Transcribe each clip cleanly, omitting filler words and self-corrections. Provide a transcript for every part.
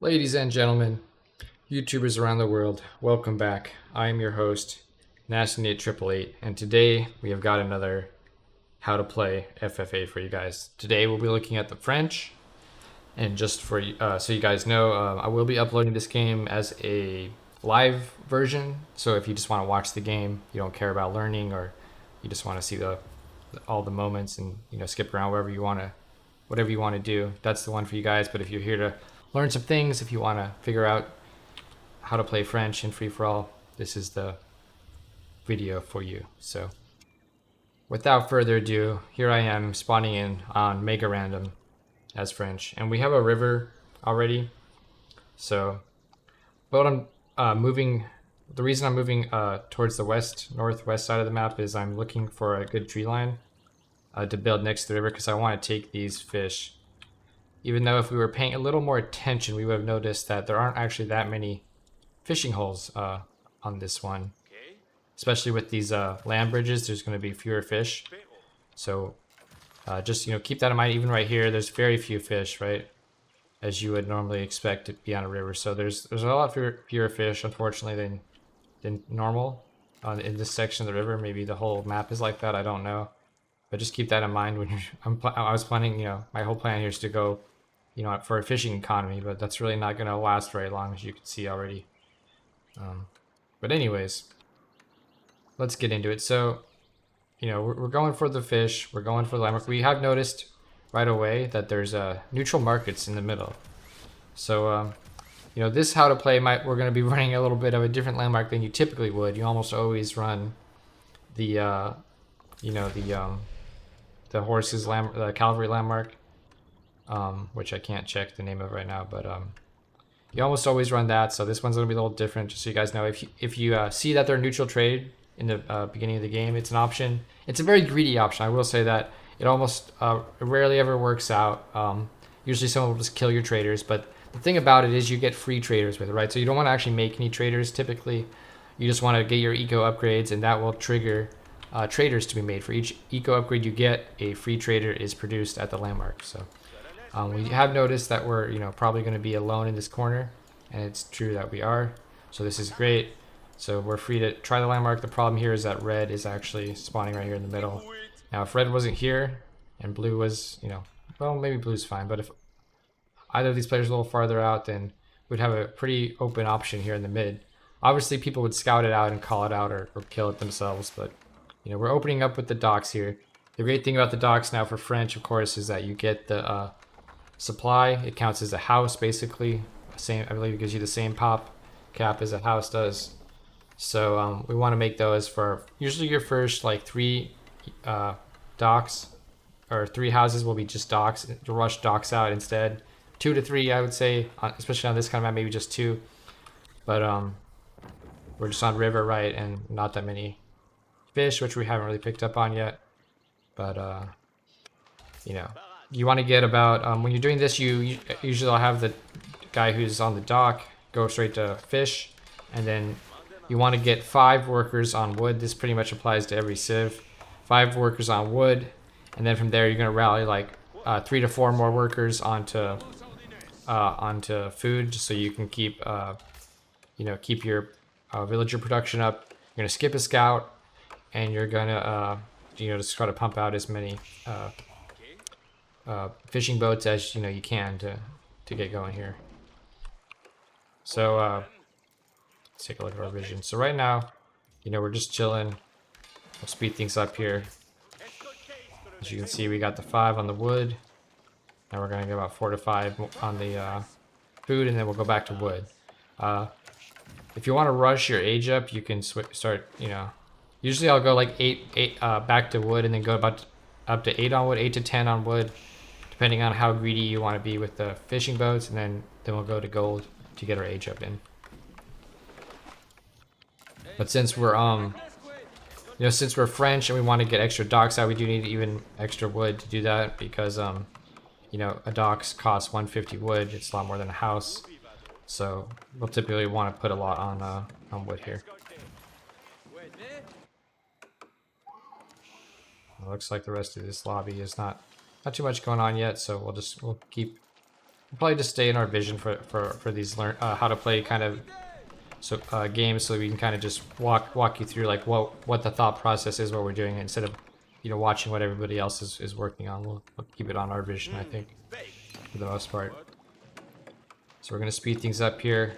Ladies and gentlemen, YouTubers around the world, welcome back. I am your host, Nasty888, and today we have got another how to play FFA for you guys. Today we'll be looking at the French, and just for so you guys know, I will be uploading this game as a live version. So if you just want to watch the game, you don't care about learning, or you just want to see all the moments and skip around wherever you want to, whatever you want to do, that's the one for you guys. But if you're here to learn some things, if you want to figure out how to play French in free for all, this is the video for you. So without further ado, here I am spawning in on Mega Random as French, and we have a river already. So, but I'm moving. The reason I'm moving towards the northwest side of the map is I'm looking for a good tree line to build next to the river, because I want to take these fish. Even though if we were paying a little more attention, we would have noticed that there aren't actually that many fishing holes on this one. Especially with these land bridges, there's going to be fewer fish. So just keep that in mind. Even right here, there's very few fish, right? As you would normally expect to be on a river. So there's a lot fewer fish, unfortunately, than normal in this section of the river. Maybe the whole map is like that. I don't know. But just keep that in mind when you're. I was planning. My whole plan here is to go, for a fishing economy. But that's really not going to last very long, as you can see already. But anyways, let's get into it. So, we're going for the fish. We're going for the landmark. We have noticed right away that there's neutral markets in the middle. So, this how to play we're going to be running a little bit of a different landmark than you typically would. You almost always run the, the horses the cavalry landmark, which I can't check the name of right now, but you almost always run that. So this one's going to be a little different, just so you guys know. If you see that they're neutral trade in the beginning of the game, it's an option. It's a very greedy option. I will say that it almost rarely ever works out. Usually someone will just kill your traders, but the thing about it is you get free traders with it, right? So you don't want to actually make any traders typically. You just want to get your eco upgrades, and that will trigger traders to be made. For each eco upgrade you get, a free trader is produced at the landmark. So we have noticed that we're probably going to be alone in this corner, and it's true that we are. So this is great. So we're free to try the landmark. The problem here is that red is actually spawning right here in the middle. Now if red wasn't here and blue was, well, maybe blue's fine, but if either of these players are a little farther out, then we'd have a pretty open option here in the mid. Obviously people would scout it out and call it out, or kill it themselves, but we're opening up with the docks here. The great thing about the docks now for French, of course, is that you get the supply. It counts as a house, basically. I believe it gives you the same pop cap as a house does. So we want to make those for usually your first like 3 docks, or 3 houses will be just docks. To rush docks out instead. 2 to 3, I would say, especially on this kind of map, maybe just 2. But we're just on river, right, and not that many fish, which we haven't really picked up on yet. But you want to get about when you're doing this, you usually I'll have the guy who's on the dock go straight to fish, and then you want to get 5 workers on wood. This pretty much applies to every civ. 5 workers on wood, and then from there you're going to rally like 3 to 4 more workers onto food, just so you can keep keep your villager production up. You're going to skip a scout, and you're going to just try to pump out as many fishing boats as you can to get going here. So let's take a look at our vision. So right now, we're just chilling. We'll speed things up here. As you can see, we got the 5 on the wood. Now we're gonna go about 4 to 5 on the food, and then we'll go back to wood. If you want to rush your age up, you can start. Usually I'll go like 8 back to wood, and then go about up to 8 on wood, 8 to 10 on wood, depending on how greedy you want to be with the fishing boats, and then we'll go to gold to get our age up in. But since we're since we're French and we want to get extra docks out, we do need even extra wood to do that, because a docks costs 150 wood. It's a lot more than a house, so we'll typically want to put a lot on wood here. It looks like the rest of this lobby is not too much going on yet, so we'll keep We'll probably just stay in our vision for these how to play kind of games, so we can kind of just walk you through like what the thought process is, what we're doing, instead of watching what everybody else is working on. We'll keep it on our vision, I think, for the most part. So we're gonna speed things up here.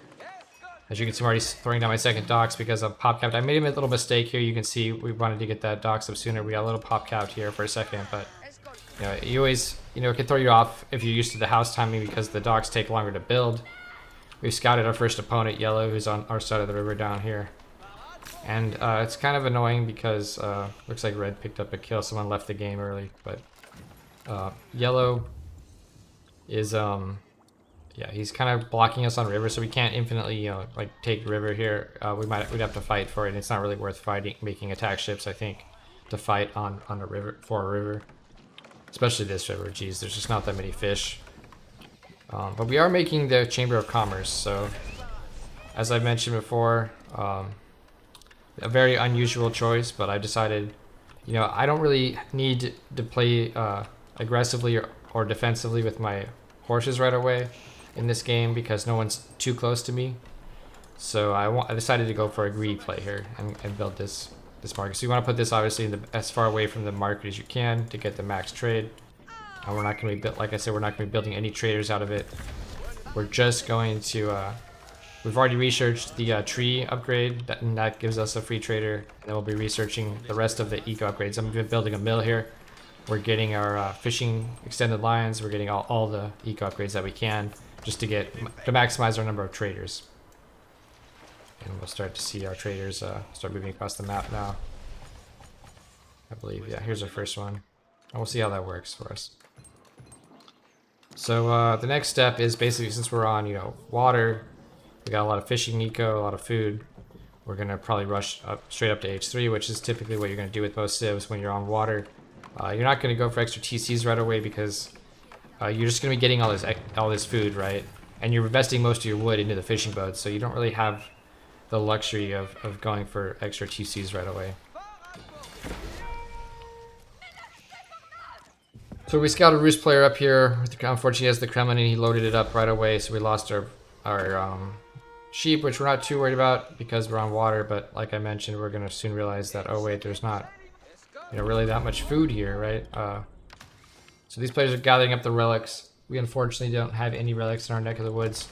As you can see, I'm already throwing down my second dox because of pop capped. I made a little mistake here. You can see we wanted to get that dox up sooner. We got a little pop capped here for a second, but you always it can throw you off if you're used to the house timing because the dox take longer to build. We've scouted our first opponent, Yellow, who's on our side of the river down here. And it's kind of annoying because looks like Red picked up a kill. Someone left the game early, but Yellow is yeah, he's kind of blocking us on river, so we can't infinitely like take river here. We'd have to fight for it. And it's not really worth fighting, making attack ships, I think, to fight on a river, for a river, especially this river. Geez, there's just not that many fish. But we are making the Chamber of Commerce, so as I mentioned before, a very unusual choice, but I decided, I don't really need to play aggressively or defensively with my horses right away in this game because no one's too close to me. So I decided to go for a greedy play here and build this market. So you want to put this obviously as far away from the market as you can to get the max trade. And we're not going to be, like I said, we're not going to be building any traders out of it. We're just going to, we've already researched the tree upgrade, and that gives us a free trader. And then we'll be researching the rest of the eco upgrades. I'm building a mill here. We're getting our fishing extended lines. We're getting all the eco upgrades that we can just to maximize our number of traders. And we'll start to see our traders start moving across the map now. I believe, yeah, here's our first one. And we'll see how that works for us. So the next step is basically, since we're on, water, we got a lot of fishing eco, a lot of food. We're gonna probably rush straight up to H3, which is typically what you're gonna do with most civs when you're on water. You're not gonna go for extra TCs right away because you're just gonna be getting all this food, right? And you're investing most of your wood into the fishing boats, so you don't really have the luxury of going for extra TCs right away. So we scouted a Roost player up here. Unfortunately, he has the Kremlin and he loaded it up right away, so we lost our sheep, which we're not too worried about because we're on water. But like I mentioned, we're gonna soon realize that, oh wait, there's not really that much food here, right? So these players are gathering up the relics. We unfortunately don't have any relics in our neck of the woods,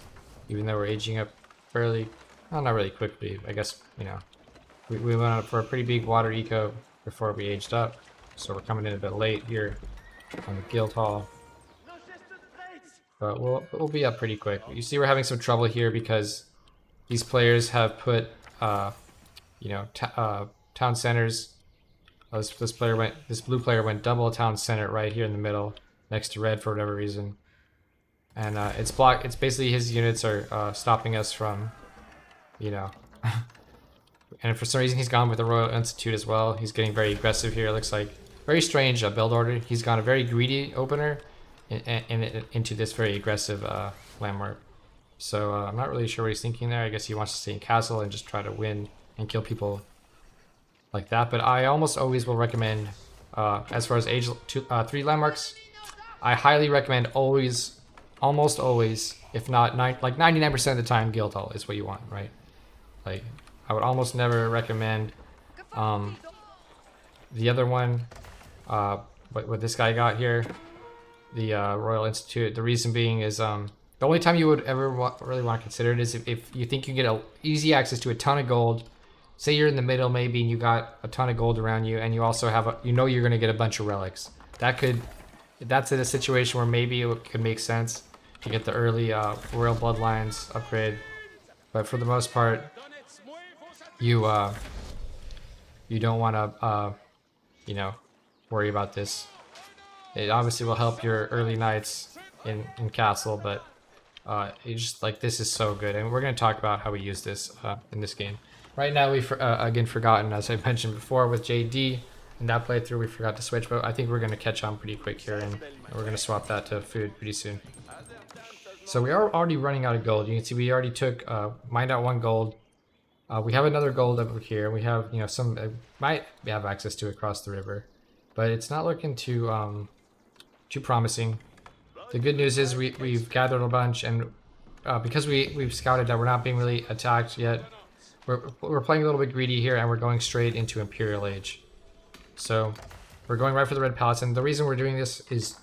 even though we're aging up fairly, well, not really quickly. I guess we went up for a pretty big water eco before we aged up, so we're coming in a bit late here on the guild hall, but we'll be up pretty quick. You see, we're having some trouble here because these players have put town centers. This blue player went double town center right here in the middle next to red for whatever reason, and it's basically his units are stopping us from and for some reason he's gone with the Royal Institute as well. He's getting very aggressive here. It looks like very strange build order. He's gone a very greedy opener into this very aggressive landmark. So I'm not really sure what he's thinking there. I guess he wants to stay in castle and just try to win and kill people like that. But I almost always will recommend, as far as age 3 landmarks, I highly recommend almost always, if not 99% of the time, guild hall is what you want, right? Like I would almost never recommend the other one. What this guy got here, the Royal Institute. The reason being is the only time you would ever really want to consider it is if you think you get easy access to a ton of gold. Say you're in the middle maybe and you got a ton of gold around you, and you also have you're going to get a bunch of relics. That's in a situation where maybe it could make sense to get the early Royal Bloodlines upgrade. But for the most part, you don't want to worry about this. It obviously will help your early nights in castle, but it's just like, this is so good, and we're going to talk about how we use this in this game. Right now we've again forgotten, as I mentioned before with JD, in that playthrough we forgot to switch, but I think we're going to catch on pretty quick here, and we're going to swap that to food pretty soon. So we are already running out of gold. You can see we already mined out 1 gold. We have another gold over here. We have some might have access to across the river, but it's not looking too promising. The good news is we've gathered a bunch, and because we've scouted that we're not being really attacked yet, we're playing a little bit greedy here, and we're going straight into Imperial Age. So we're going right for the Red Palace, and the reason we're doing this is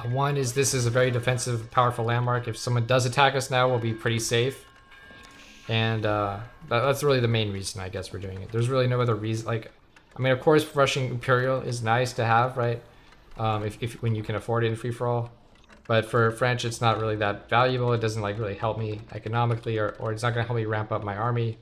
one is this is a very defensive, powerful landmark. If someone does attack us now, we'll be pretty safe. And that's really the main reason, I guess, we're doing it. There's really no other reason. Like, I mean, of course, rushing Imperial is nice to have, right? If when you can afford it in free for all. But for French, it's not really that valuable. It doesn't like really help me economically, or it's not going to help me ramp up my army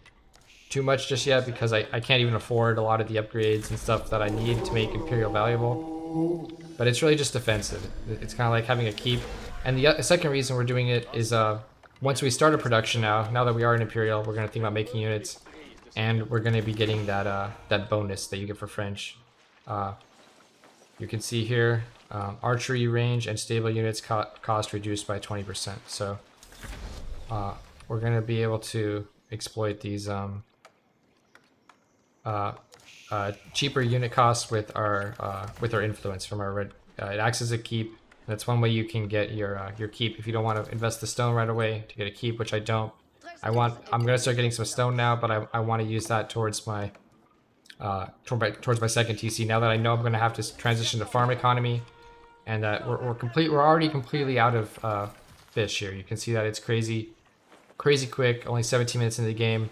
too much just yet, because I can't even afford a lot of the upgrades and stuff that I need to make Imperial valuable. But it's really just defensive. It's kind of like having a keep. And the second reason we're doing it is once we start a production now that we are in Imperial, we're going to think about making units, and we're going to be getting that bonus that you get for French. You can see here, archery range and stable units cost reduced by 20%. So we're going to be able to exploit these cheaper unit costs with our influence from our red. It acts as a keep. That's one way you can get your keep if you don't want to invest the stone right away to get a keep, which I don't. I'm gonna start getting some stone now, but I want to use that towards my towards my second TC. Now that I know I'm gonna have to transition to farm economy, and we're already completely out of fish here. You can see that it's crazy quick. Only 17 minutes into the game.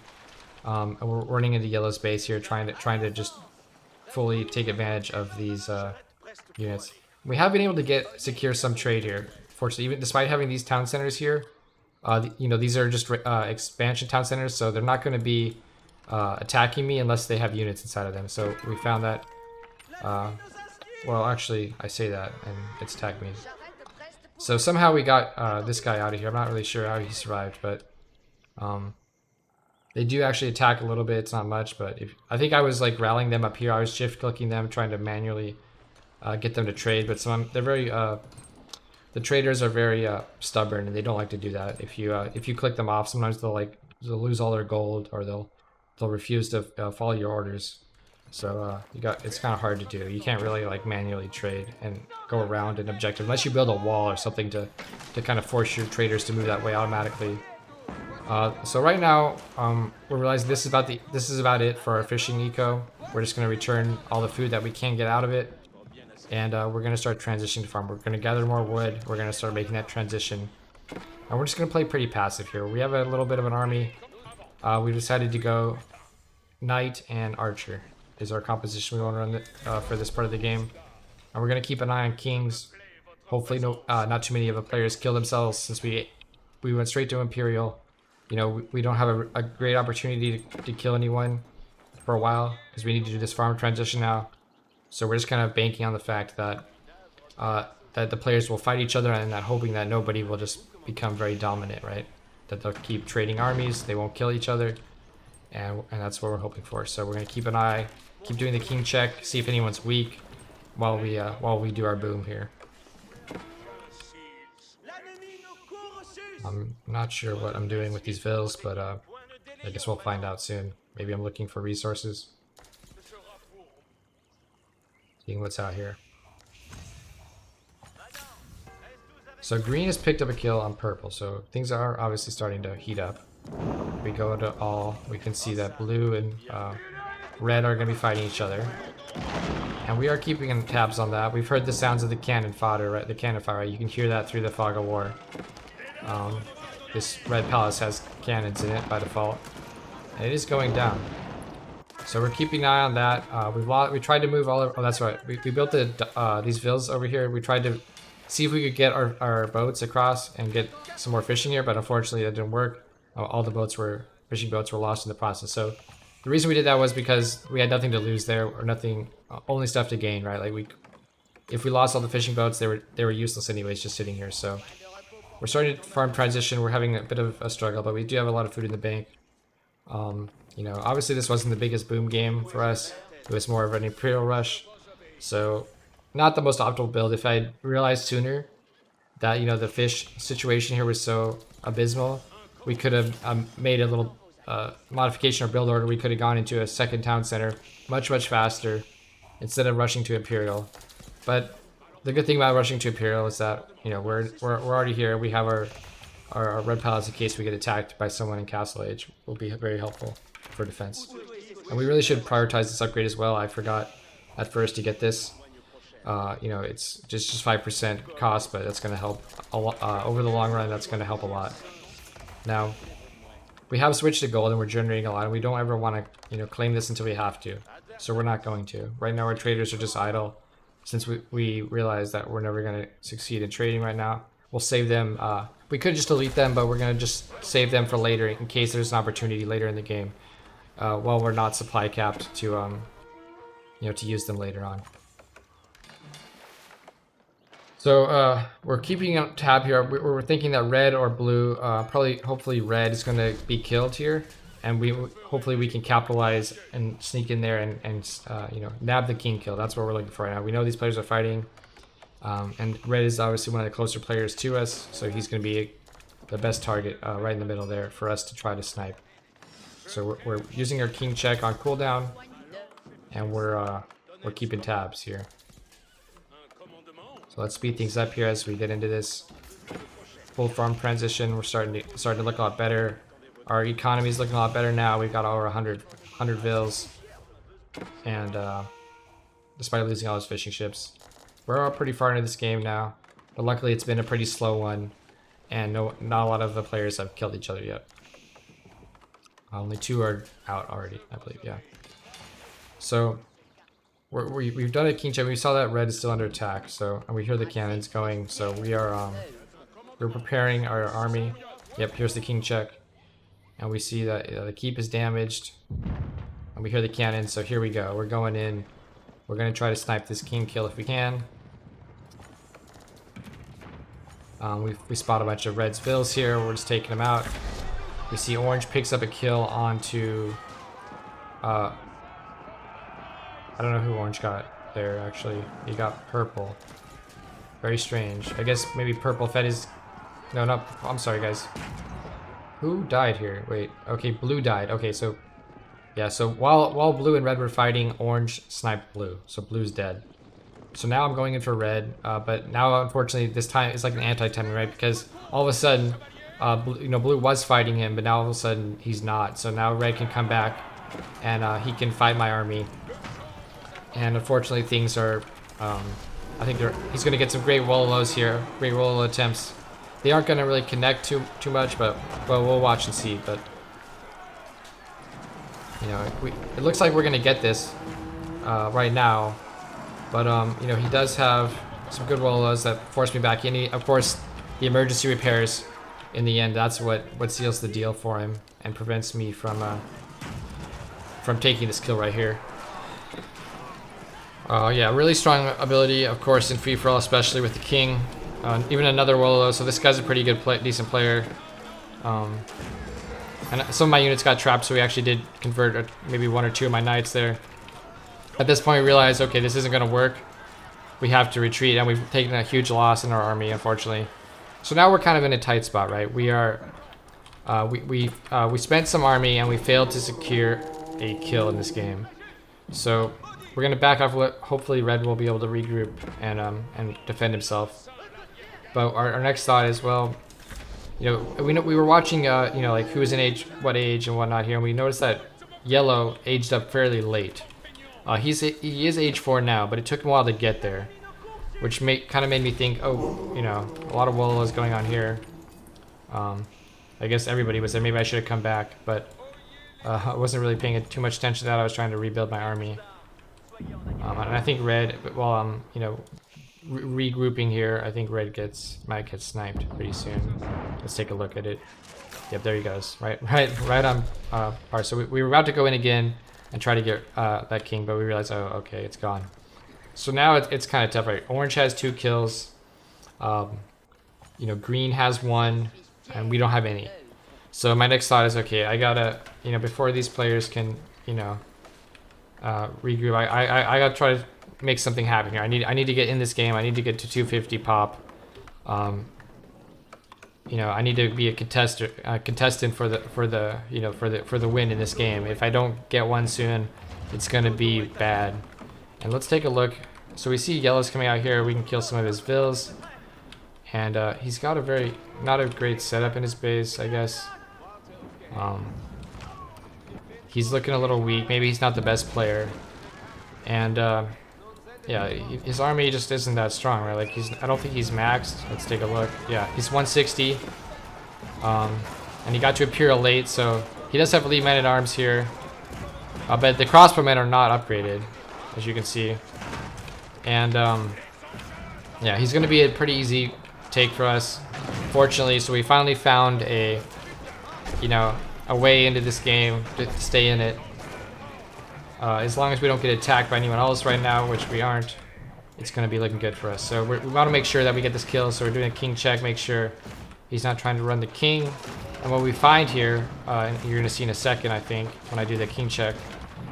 And we're running into yellow space here, trying to just fully take advantage of these units. We have been able to secure some trade here. Fortunately, even despite having these town centers here, these are just expansion town centers, so they're not going to be attacking me unless they have units inside of them. So we found that. Well, actually, I say that, and it's attacked me. So somehow we got this guy out of here. I'm not really sure how he survived, but they do actually attack a little bit. It's not much, but I think I was like rallying them up here. I was shift clicking them, trying to manually get them to trade. But they're very the traders are very stubborn, and they don't like to do that. If you click them off, sometimes they'll lose all their gold, or they'll refuse to follow your orders. So it's kind of hard to do. You can't really like manually trade and go around an objective unless you build a wall or something to kind of force your traders to move that way automatically. So right now, we're realizing this is about it for our fishing eco. We're just going to return all the food that we can get out of it, and we're going to start transitioning to farm. We're going to gather more wood. We're going to start making that transition, and we're just going to play pretty passive here. We have a little bit of an army. We decided to go knight and archer is our composition we want to run for this part of the game, and we're going to keep an eye on kings. Hopefully, not too many of the players kill themselves, since we went straight to Imperial. We don't have a great opportunity to kill anyone for a while, because we need to do this farm transition now. So we're just kind of banking on the fact that that the players will fight each other, and that hoping that nobody will just become very dominant, right? That they'll keep trading armies, they won't kill each other, and that's what we're hoping for. So we're gonna keep an eye, keep doing the king check, see if anyone's weak while we do our boom here. I'm not sure what I'm doing with these villas, but I guess we'll find out soon. Maybe I'm looking for resources. Seeing what's out here. So green has picked up a kill on purple, so things are obviously starting to heat up. If we go to all, we can see that blue and red are going to be fighting each other. And we are keeping tabs on that. We've heard the sounds of the cannon fodder, right? The cannon fire. You can hear that through the fog of war. This red palace has cannons in it by default, and it is going down. So we're keeping an eye on that. We tried to move all. Oh, that's right. We built these villas over here. We tried to see if we could get our boats across and get some more fishing here, but unfortunately that didn't work. All the fishing boats were lost in the process. So the reason we did that was because we had nothing to lose there, or nothing, only stuff to gain, right? Like if we lost all the fishing boats, they were useless anyways, just sitting here. So we're starting to farm transition. We're having a bit of a struggle, but we do have a lot of food in the bank. Obviously this wasn't the biggest boom game for us. It was more of an Imperial rush. So not the most optimal build. If I realized sooner that, the fish situation here was so abysmal, we could have made a little modification or build order. We could have gone into a second town center much faster instead of rushing to Imperial. But the good thing about rushing to Imperial is that, you know, we're already here. We have our red palace in case we get attacked by someone in Castle Age. Will be very helpful for defense. And we really should prioritize this upgrade as well. I forgot at first to get this. You know, it's just 5% cost, but that's going to help a lot, over the long run. That's going to help a lot. Now, we have switched to gold and we're generating a lot, and we don't ever want to, you know, claim this until we have to. So we're not going to. Right now, our traders are just idle, since we realize that we're never going to succeed in trading right now. We'll save them. We could just delete them, but we're going to just save them for later in case there's an opportunity later in the game, while we're not supply capped to, you know, to use them later on. So we're keeping a tab here. We're thinking that red or blue, hopefully red is going to be killed here, and hopefully we can capitalize and sneak in there and you know, nab the king kill. That's what we're looking for right now. We know these players are fighting, and red is obviously one of the closer players to us, so he's going to be the best target right in the middle there for us to try to snipe. So we're using our king check on cooldown, and we're keeping tabs here. So let's speed things up here as we get into this full farm transition. We're starting to look a lot better. Our economy is looking a lot better now. We've got over 100 vils, and despite losing all those fishing ships, we're all pretty far into this game now. But luckily, it's been a pretty slow one, and not a lot of the players have killed each other yet. Only 2 are out already, I believe. Yeah. So we've done a king check. We saw that red is still under attack, so, and we hear the cannons going. So we are we're preparing our army. Yep, here's the king check, and we see that the keep is damaged, and we hear the cannons. So here we go. We're going in. We're gonna try to snipe this king kill if we can. We spot a bunch of red's vills here. We're just taking them out. We see orange picks up a kill onto. I don't know who orange got there, actually. He got purple. Very strange. I guess maybe purple fed his... No, I'm sorry, guys. Who died here? Wait. Okay, blue died. Okay, so... Yeah, so while blue and red were fighting, orange sniped blue. So blue's dead. So now I'm going in for red. But now, unfortunately, this time it's like an anti-timing, right? Because all of a sudden, blue was fighting him, but now all of a sudden he's not. So now red can come back, and he can fight my army. And unfortunately, things are, I think he's going to get some great Wololo's here, great Wololo attempts. They aren't going to really connect too much, but well, we'll watch and see. But you know, it looks like we're going to get this right now. But you know, he does have some good Wololo's that force me back in. Of course, the emergency repairs in the end. That's what seals the deal for him and prevents me from taking this kill right here. Yeah, really strong ability, of course, in free for all, especially with the king. Even another Wololo, so this guy's a pretty good decent player. And some of my units got trapped, so we actually did convert maybe 1 or 2 of my knights there. At this point, we realized, okay, this isn't going to work. We have to retreat, and we've taken a huge loss in our army, unfortunately. So now we're kind of in a tight spot, right? We are, we spent some army, and we failed to secure a kill in this game. So we're going to back off. Hopefully red will be able to regroup and defend himself. But our next thought is, well, you know, we were watching, you know, like who is in age, what age and whatnot here, and we noticed that yellow aged up fairly late. He is age 4 now, but it took him a while to get there, which kind of made me think, oh, you know, a lot of Wololos going on here. I guess everybody was there. Maybe I should have come back, but I wasn't really paying too much attention to that. I was trying to rebuild my army. And I think red, while I'm, you know, regrouping here, I think red might get sniped pretty soon. Let's take a look at it. Yep, there he goes. Right on. Alright, so we were about to go in again and try to get that king, but we realized, oh, okay, it's gone. So now it's kind of tough, right? Orange has 2 kills. You know, green has 1, and we don't have any. So my next thought is, okay, I gotta, you know, before these players can, you know, regroup, I gotta try to make something happen here. I need to get in this game. I need to get to 250 pop. You know, I need to be a contestant for the win in this game. If I don't get one soon, it's gonna be bad. And let's take a look So we see yellow's coming out here. We can kill some of his vills. And he's got a not a great setup in his base, I guess. He's looking a little weak. Maybe he's not the best player. And yeah, his army just isn't that strong, right? Like I don't think he's maxed. Let's take a look. Yeah, he's 160. And he got to Imperial late, so he does have elite men at arms here. But the crossbowmen are not upgraded, as you can see. And yeah, he's going to be a pretty easy take for us, fortunately. So we finally found a way into this game to stay in it. As long as we don't get attacked by anyone else right now, which we aren't, it's going to be looking good for us. So we want to make sure that we get this kill. So we're doing a king check, make sure he's not trying to run the king. And what we find here, and you're going to see in a second, I think, when I do the king check,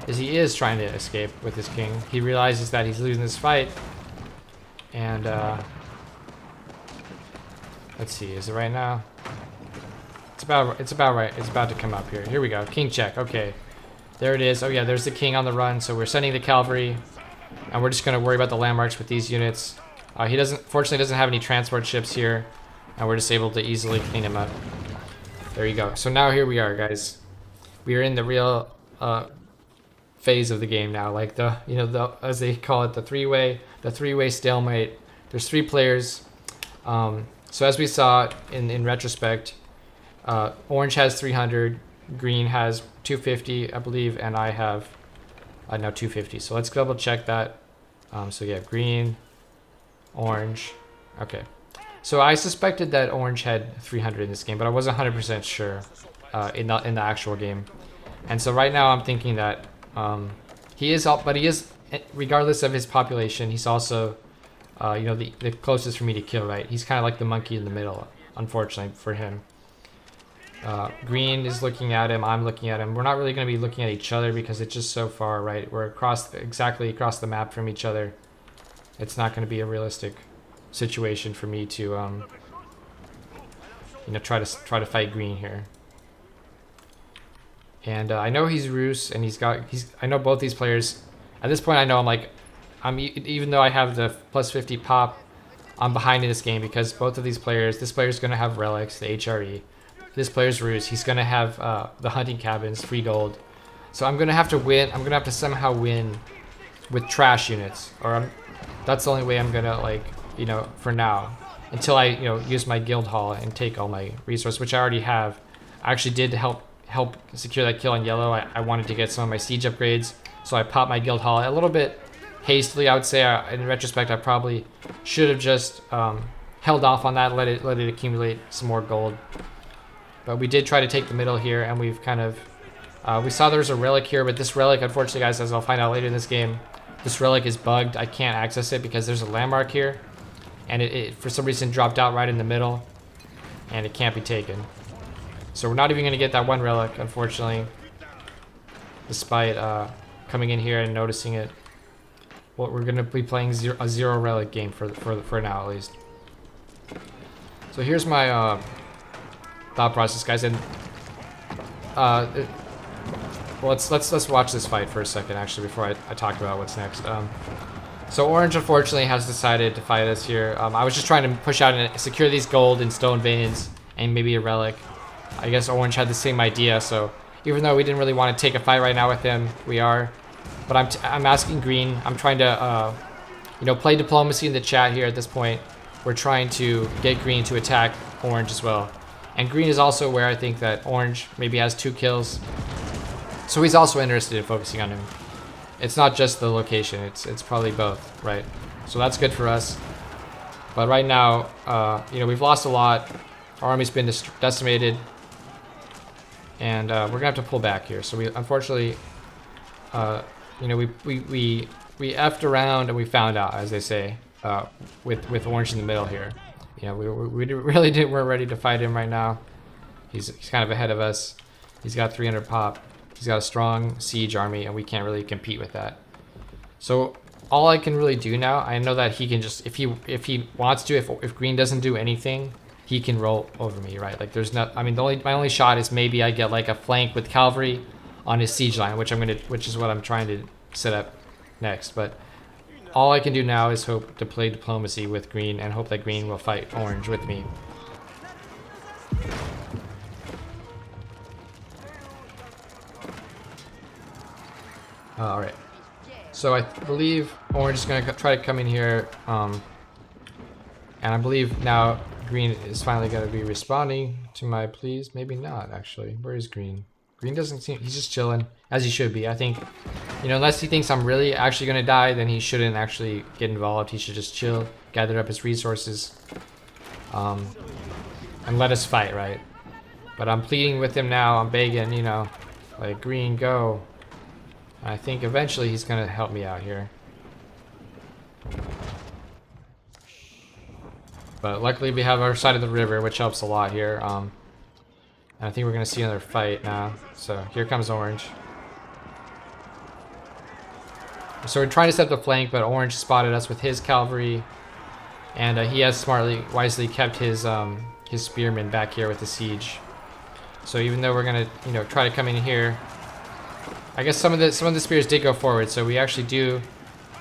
is he is trying to escape with his king. He realizes that he's losing this fight. And let's see, is it right now? It's about right. It's about to come up here. Here we go. King check. Okay. There it is. Oh yeah, there's the king on the run. So we're sending the cavalry, and we're just going to worry about the landmarks with these units. He fortunately doesn't have any transport ships here, and we're just able to easily clean him up. There you go. So now here we are, guys. We are in the real phase of the game now, like as they call it, the three-way stalemate. There's 3 players. So as we saw in retrospect, orange has 300, green has 250, I believe, and I have now 250. So let's double check that. So yeah, green, orange. Okay. So I suspected that orange had 300 in this game, but I wasn't 100% sure in the actual game. And so right now I'm thinking that he is, regardless of his population, he's also, the closest for me to kill, right? He's kind of like the monkey in the middle, unfortunately for him. Green is looking at him, I'm looking at him. We're not really going to be looking at each other because it's just so far, right? We're exactly across the map from each other. It's not going to be a realistic situation for me to, try to fight green here. And I know he's Roos, and I know both these players. At this point, I know even though I have the plus 50 pop, I'm behind in this game because both of these players, this player's going to have relics, the HRE. This player's Roos, he's going to have the hunting cabins, free gold. So I'm going to have to win. I'm going to have to somehow win with trash units, or that's the only way I'm going to, for now, until I, use my guild hall and take all my resources, which I already have. I actually did help secure that kill on yellow. I wanted to get some of my siege upgrades, so I popped my guild hall a little bit hastily. I would say, in retrospect, I probably should have just held off on that, let it accumulate some more gold. But we did try to take the middle here, and we've kind of we saw there was a relic here, but this relic, unfortunately, guys, as I'll find out later in this game, this relic is bugged. I can't access it because there's a landmark here, and it for some reason dropped out right in the middle, and it can't be taken. So we're not even going to get that one relic, unfortunately, despite coming in here and noticing it. Well, we're going to be playing a zero relic game for now, at least. So here's my thought process, guys, and well, let's watch this fight for a second, actually, before I talk about what's next. So orange, unfortunately, has decided to fight us here. I was just trying to push out and secure these gold and stone veins and maybe a relic. I guess orange had the same idea, so even though we didn't really want to take a fight right now with him, we are. But I'm asking green. I'm trying to play diplomacy in the chat here at this point. We're trying to get green to attack orange as well. And green is also aware, I think, that orange maybe has 2 kills. So he's also interested in focusing on him. It's not just the location, it's probably both, right? So that's good for us. But right now, we've lost a lot. Our army's been decimated. And we're gonna have to pull back here. So we unfortunately, we effed around and we found out, as they say, with orange in the middle here. We really weren't ready to fight him right now. He's kind of ahead of us. He's got 300 pop. He's got a strong siege army, and we can't really compete with that. So all I can really do now, I know that he can just, if he wants to, if green doesn't do anything, he can roll over me, right? Like there's not, I mean, my only shot is maybe I get like a flank with cavalry on his siege line, which is what I'm trying to set up next. But all I can do now is hope to play diplomacy with green and hope that green will fight orange with me. Alright. So I believe orange is going to try to come in here. And I believe now green is finally going to be responding to my pleas. Maybe not, actually. Where is green? Green doesn't seem... He's just chilling, as he should be. I think, you know, unless he thinks I'm really actually going to die, then he shouldn't actually get involved. He should just chill, gather up his resources, and let us fight, right? But I'm pleading with him now. I'm begging, you know, like, green, go. I think eventually he's gonna help me out here. But luckily we have our side of the river, which helps a lot here. And I think we're gonna see another fight now. So here comes orange. So we're trying to set the flank, but orange spotted us with his cavalry, and he has wisely kept his spearmen back here with the siege. So even though we're gonna, you know, try to come in here. I guess some of the spears did go forward, so we actually do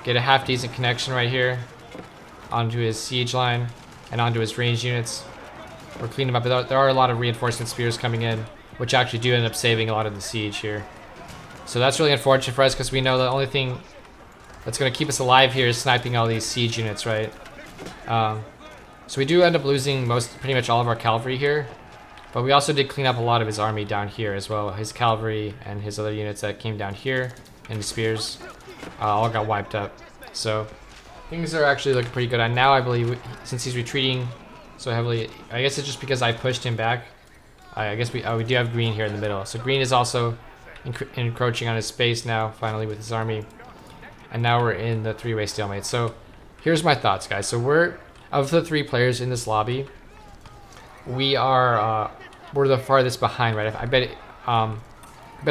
get a half decent connection right here onto his siege line and onto his ranged units. We're cleaning them up, but there are a lot of reinforcement spears coming in, which actually do end up saving a lot of the siege here. So that's really unfortunate for us because we know the only thing that's going to keep us alive here is sniping all these siege units, right? So we do end up losing pretty much all of our cavalry here. But we also did clean up a lot of his army down here as well. His cavalry and his other units that came down here, and the spears, all got wiped up. So things are actually looking pretty good. And now I believe, since he's retreating so heavily, I guess it's just because I pushed him back. I guess we do have green here in the middle. So green is also encroaching on his space now, finally, with his army. And now we're in the three-way stalemate. So here's my thoughts, guys. So we're, of the 3 players in this lobby, we're the farthest behind, right? I bet $1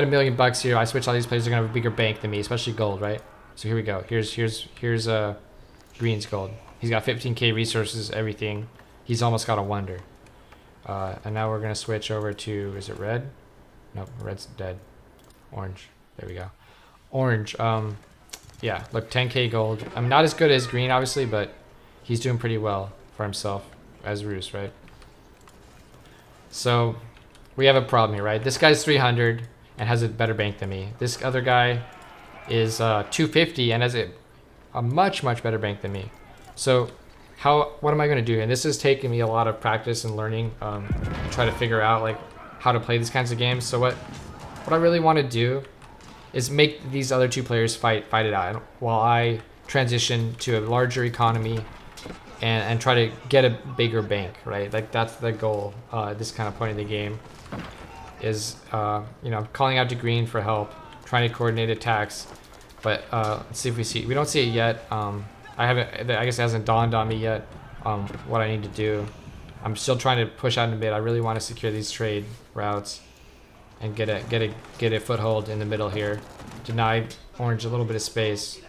million here. I switch all these players are gonna have a bigger bank than me, especially gold, right? So here we go. Here's green's gold. He's got 15k resources, everything. He's almost got a wonder. And now we're gonna switch over to, is it red? Nope, red's dead. Orange. There we go. Orange. Yeah. Look, 10k gold. I'm not as good as green, obviously, but he's doing pretty well for himself as Roos, right? So we have a problem here, right? This guy's 300 and has a better bank than me. This other guy is 250 and has a much better bank than me. So what am I going to do? And this has taken me a lot of practice and learning, try to figure out like how to play these kinds of games. So what I really want to do is make these other 2 players fight it out while I transition to a larger economy and try to get a bigger bank, right? Like that's the goal at this kind of point in the game is, you know, calling out to green for help, trying to coordinate attacks. But let's see if we don't see it yet. I guess it hasn't dawned on me yet what I need to do. I'm still trying to push out in a bit. I really want to secure these trade routes and get a foothold in the middle here. Deny orange a little bit of space.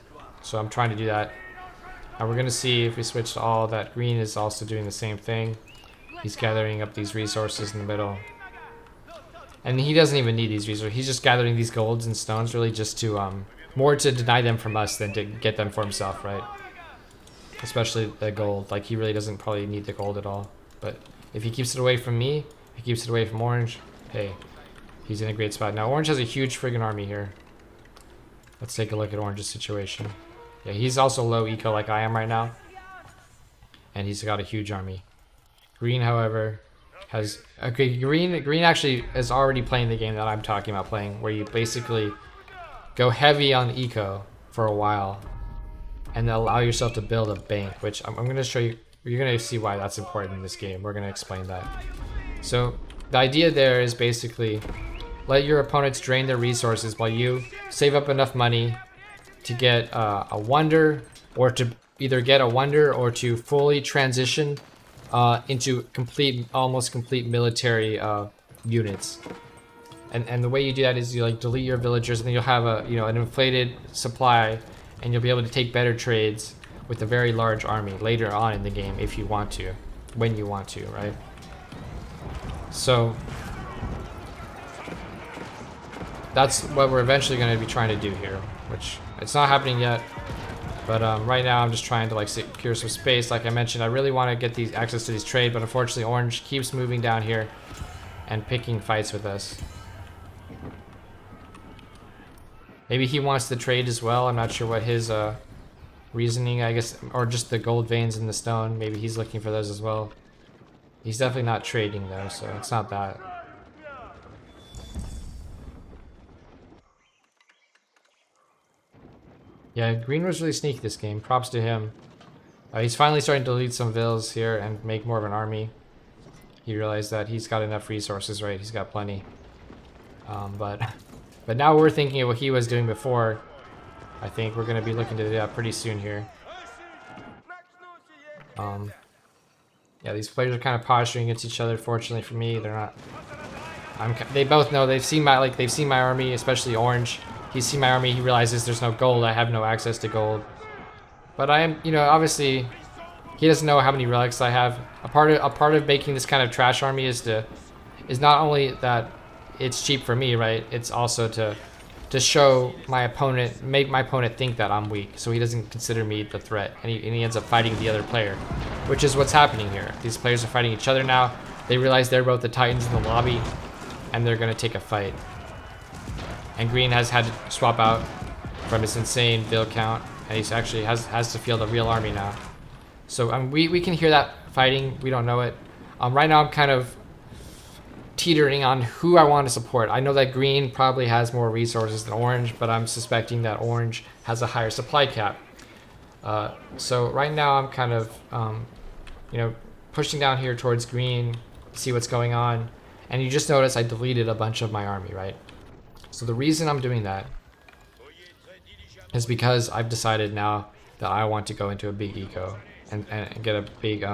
So I'm trying to do that. And we're going to see if we switch to all that green is also doing the same thing. He's gathering up these resources in the middle. And he doesn't even need these resources. He's just gathering these golds and stones really just to, more to deny them from us than to get them for himself, right? Especially the gold. Like, he really doesn't probably need the gold at all. But if he keeps it away from me, if he keeps it away from orange, hey, he's in a great spot. Now, orange has a huge friggin' army here. Let's take a look at orange's situation. Yeah, he's also low eco like I am right now. And he's got a huge army. Green, however, has... Okay, green actually is already playing the game that I'm talking about playing, where you basically go heavy on eco for a while and then allow yourself to build a bank, which I'm going to show you. You're going to see why that's important in this game. We're going to explain that. So the idea there is basically let your opponents drain their resources while you save up enough money to get a wonder, or to either get a wonder or to fully transition into almost complete military units. And the way you do that is you like delete your villagers, and then you'll have an inflated supply, and you'll be able to take better trades with a very large army later on in the game if you want to, when you want to, right? So that's what we're eventually going to be trying to do here, which it's not happening yet. But right now I'm just trying to like secure some space. Like I mentioned, I really want to get these access to these trade, but unfortunately Orange keeps moving down here and picking fights with us. Maybe he wants to trade as well. I'm not sure what his reasoning, I guess, or just the gold veins in the stone. Maybe he's looking for those as well. He's definitely not trading though, so it's not that. Yeah, Green was really sneaky this game. Props to him. He's finally starting to lead some vills here and make more of an army. He realized that he's got enough resources, right? He's got plenty. But now we're thinking of what he was doing before. I think we're going to be looking to do that pretty soon here. Yeah, these players are kind of posturing against each other. Fortunately for me, they're not. They both know they've seen my army, especially Orange. He's seen my army. He realizes there's no gold. I have no access to gold. But I am, obviously, he doesn't know how many relics I have. A part of making this kind of trash army is not only that it's cheap for me, right? It's also to show my opponent, make my opponent think that I'm weak, so he doesn't consider me the threat, and he ends up fighting the other player, which is what's happening here. These players are fighting each other now. They realize they're both the Titans in the lobby, and they're gonna take a fight. And Green has had to swap out from his insane build count, and he's actually has to field a real army now. So we can hear that fighting. We don't know it. Right now I'm kind of teetering on who I want to support. I know that Green probably has more resources than Orange, but I'm suspecting that Orange has a higher supply cap. So right now I'm kind of, pushing down here towards Green, see what's going on. And you just notice I deleted a bunch of my army, right? So the reason I'm doing that is because I've decided now that I want to go into a big eco and get a big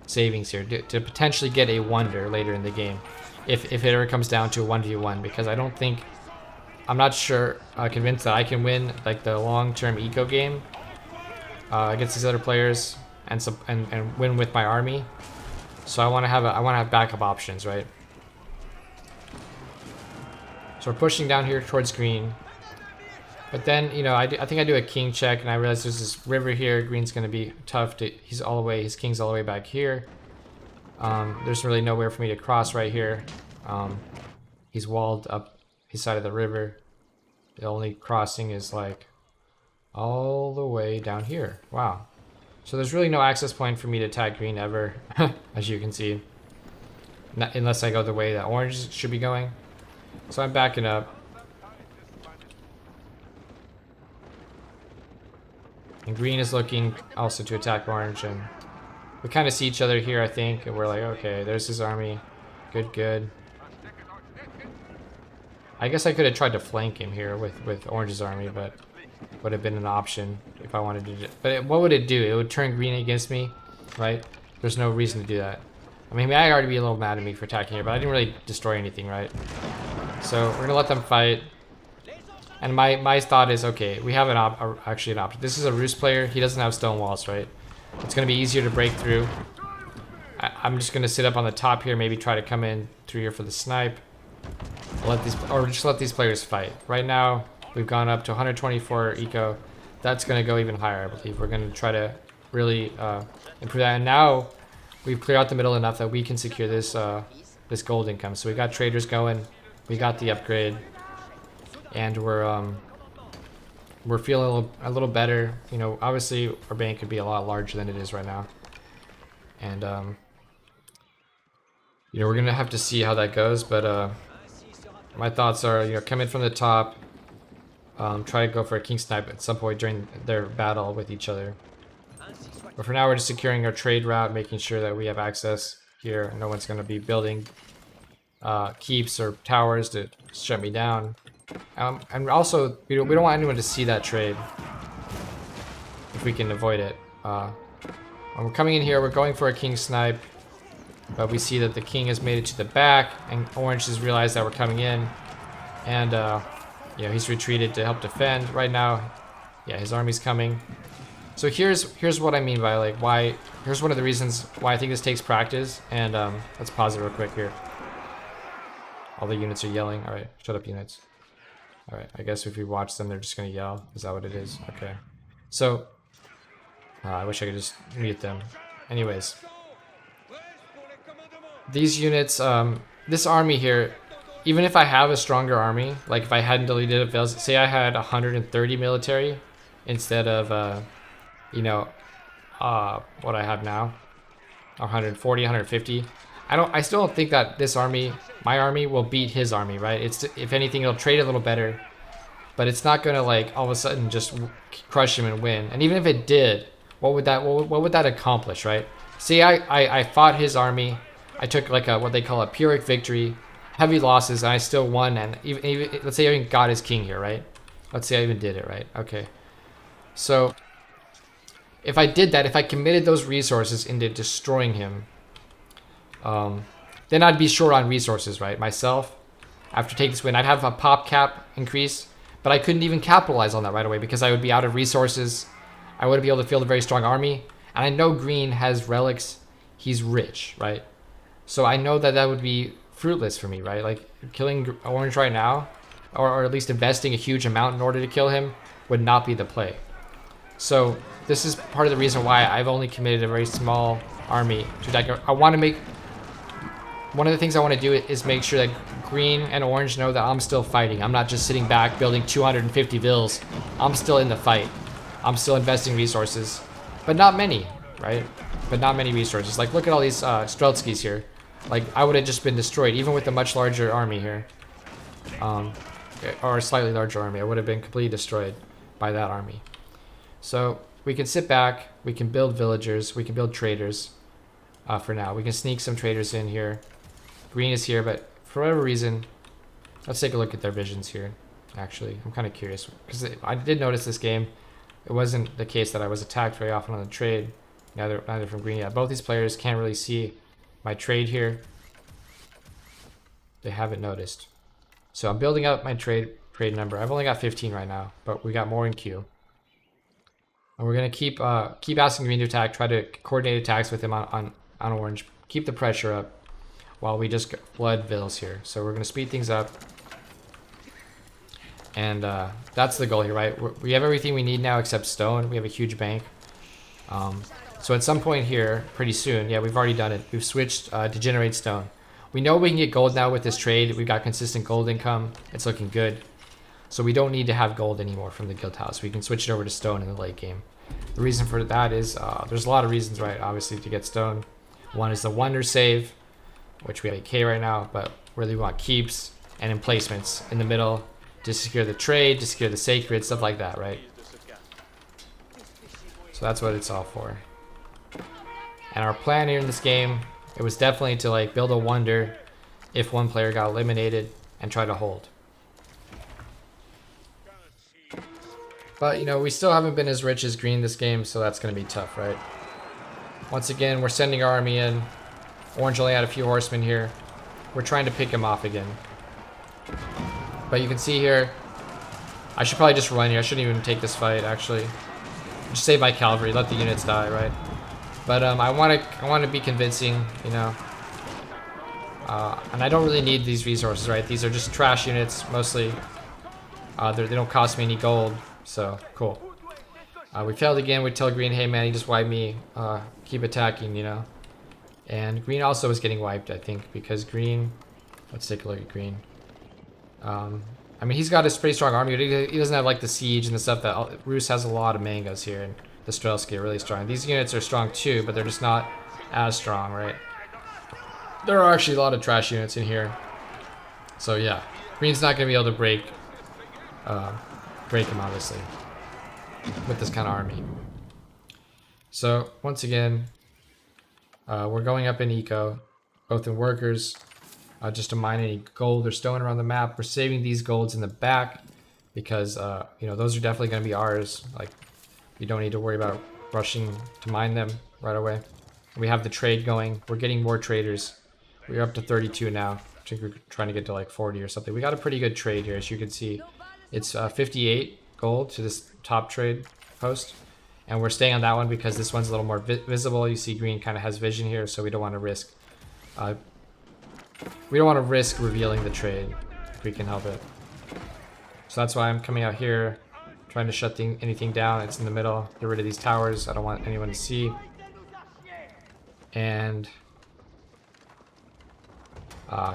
savings here to potentially get a wonder later in the game. If it ever comes down to a 1v1, because I'm not sure, convinced that I can win like the long-term eco game against these other players and win with my army. So I want to have backup options, right? So we're pushing down here towards Green, but then I think I do a king check and I realize there's this river here. Green's gonna be tough to. His king's all the way back here. There's really nowhere for me to cross right here. He's walled up his side of the river. The only crossing is like all the way down here. Wow. So there's really no access point for me to attack Green ever, as you can see. Unless I go the way that Orange should be going. So I'm backing up. And Green is looking also to attack Orange, and we kind of see each other here, I think, and we're like, okay, there's his army. Good. I guess I could have tried to flank him here with Orange's army, but would have been an option if I wanted to do it. But what would it do? It would turn Green against me, right? There's no reason to do that. I mean, I'd already be a little mad at me for attacking here, but I didn't really destroy anything, right? So we're gonna let them fight. And my thought is, okay, we have actually an option. This is a Roost player. He doesn't have stone walls, right? It's gonna be easier to break through. I'm just gonna sit up on the top here, maybe try to come in through here for the snipe. Just let these players fight. Right now, we've gone up to 124 eco. That's gonna go even higher, I believe. We're gonna try to really improve that. And now we've cleared out the middle enough that we can secure this this gold income. So we got traders going. We got the upgrade, and we're feeling a little better. Obviously our bank could be a lot larger than it is right now, and we're gonna have to see how that goes. But my thoughts are, come in from the top, try to go for a king snipe at some point during their battle with each other. But for now, we're just securing our trade route, making sure that we have access here. No one's gonna be building keeps or towers to shut me down. And also, we don't want anyone to see that trade if we can avoid it. When we're coming in here, we're going for a king snipe, but we see that the king has made it to the back, and Orange has realized that we're coming in, and he's retreated to help defend. Right now, yeah, his army's coming. So here's what I mean by why. Here's one of the reasons why I think this takes practice. And let's pause it real quick here. All the units are yelling. All right, shut up, units. All right, I guess if we watch them, they're just gonna yell. Is that what it is? Okay. So I wish I could just mute them. Anyways, these units, this army here, even if I have a stronger army, like if I hadn't deleted it, say I had 130 military instead of, you know, what I have now, 140, 150. I still don't think that this army, my army, will beat his army, right? If anything, it'll trade a little better, but it's not gonna like all of a sudden just crush him and win. And even if it did, what would that accomplish, right? See, I fought his army. I took like what they call a Pyrrhic victory, heavy losses, and I still won. And even let's say I even got his king here, right? Let's say I even did it, right? Okay. So if I did that, if I committed those resources into destroying him, then I'd be short on resources, right? Myself, after taking this win, I'd have a pop cap increase, but I couldn't even capitalize on that right away because I would be out of resources. I wouldn't be able to field a very strong army. And I know green has relics. He's rich, right? So I know that that would be fruitless for me, right? Like killing orange right now, or at least investing a huge amount in order to kill him would not be the play. So this is part of the reason why I've only committed a very small army to attack. I want to make, one of the things I want to do is make sure that green and orange know that I'm still fighting. I'm not just sitting back building 250 vills. I'm still in the fight. I'm still investing resources, but not many, right? But not many resources. Like look at all these Streltskys here. Like I would have just been destroyed, even with a much larger army here. Or a slightly larger army. I would have been completely destroyed by that army. So we can sit back, we can build villagers, we can build traders for now. We can sneak some traders in here. Green is here, but for whatever reason, let's take a look at their visions here. Actually, I'm kind of curious because I did notice this game. It wasn't the case that I was attacked very often on the trade. Neither from green yet. Both these players can't really see my trade here. They haven't noticed. So I'm building up my trade number. I've only got 15 right now, but we got more in queue. And we're gonna keep asking green to attack. Try to coordinate attacks with him on orange. Keep the pressure up while we just flood vills here. So we're gonna speed things up. And that's the goal here, right? We have everything we need now except stone. We have a huge bank. So at some point here, pretty soon, yeah, we've already done it. We've switched to generate stone. We know we can get gold now with this trade. We've got consistent gold income. It's looking good. So we don't need to have gold anymore from the guild house. We can switch it over to stone in the late game. The reason for that is, there's a lot of reasons, right, obviously, to get stone. One is the wonder save, which we have 8k right now, but really we want keeps and emplacements in the middle to secure the trade, to secure the sacred, stuff like that, right? So that's what it's all for. And our plan here in this game, it was definitely to like build a wonder if one player got eliminated and try to hold. But you know, we still haven't been as rich as green this game, so that's going to be tough, right? Once again, we're sending our army in. Orange only had a few horsemen here. We're trying to pick him off again. But you can see here, I should probably just run here. I shouldn't even take this fight, actually. Just save my cavalry, let the units die, right? But I want to be convincing, you know. And I don't really need these resources, right? These are just trash units, mostly. They don't cost me any gold, so cool. We failed again. We tell green, hey man, you just wiped me. Keep attacking, you know. And green also is getting wiped, I think, because green. Let's take a look at green. I mean, he's got a pretty strong army, but he doesn't have like the siege and the stuff that Rus has. A lot of mangoes here, and the Strelsky are really strong. These units are strong too, but they're just not as strong, right? There are actually a lot of trash units in here. So yeah, green's not gonna be able to break him, obviously, with this kind of army. So once again, we're going up in eco, both in workers, just to mine any gold or stone around the map. We're saving these golds in the back because you know, those are definitely going to be ours. Like, you don't need to worry about rushing to mine them right away. We have the trade going. We're getting more traders. We're up to 32 now. I think we're trying to get to like 40 or something. We got a pretty good trade here, as you can see. It's 58 gold to this top trade post. And we're staying on that one because this one's a little more visible. You see green kind of has vision here, so we don't want to risk revealing the trade if we can help it. So that's why I'm coming out here, trying to shut anything down. It's in the middle. Get rid of these towers. I don't want anyone to see. And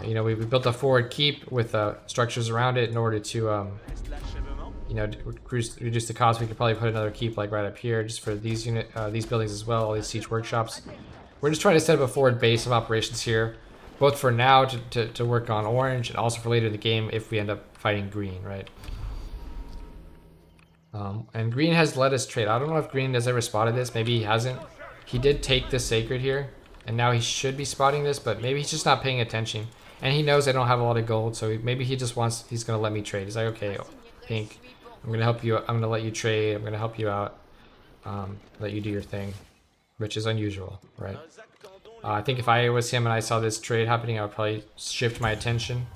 you know, we built a forward keep with structures around it in order to you know, reduce the cost. We could probably put another keep like right up here just for these these buildings as well, all these siege workshops. We're just trying to set up a forward base of operations here, both for now to work on orange and also for later in the game if we end up fighting green, right? And green has let us trade. I don't know if green has ever spotted this. Maybe he hasn't. He did take this sacred here, and now he should be spotting this, but maybe he's just not paying attention. And he knows I don't have a lot of gold, so maybe he just wants, he's gonna let me trade. He's like, okay, pink, I'm gonna help you. I'm gonna let you trade. I'm gonna help you out. Let you do your thing, which is unusual, right? I think if I was him and I saw this trade happening, I would probably shift my attention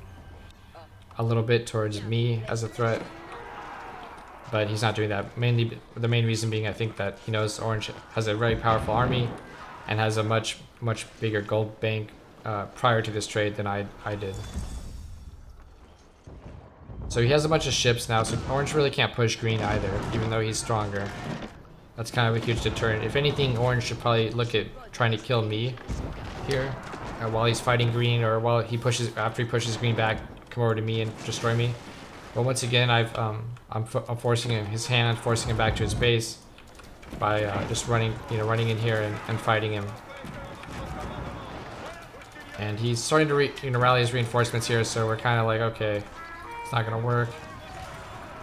a little bit towards me as a threat. But he's not doing that. Mainly, the main reason being, I think that he knows Orange has a very powerful army and has a much bigger gold bank prior to this trade than I did. So he has a bunch of ships now, so Orange really can't push green either, even though he's stronger. That's kind of a huge deterrent. If anything, Orange should probably look at trying to kill me here while he's fighting green, or while he pushes, after he pushes green back, come over to me and destroy me. But once again, I'm forcing him, his hand, I'm forcing him back to his base by just running in here and fighting him. And he's starting to rally his reinforcements here, so we're kind of like, okay, it's not gonna work.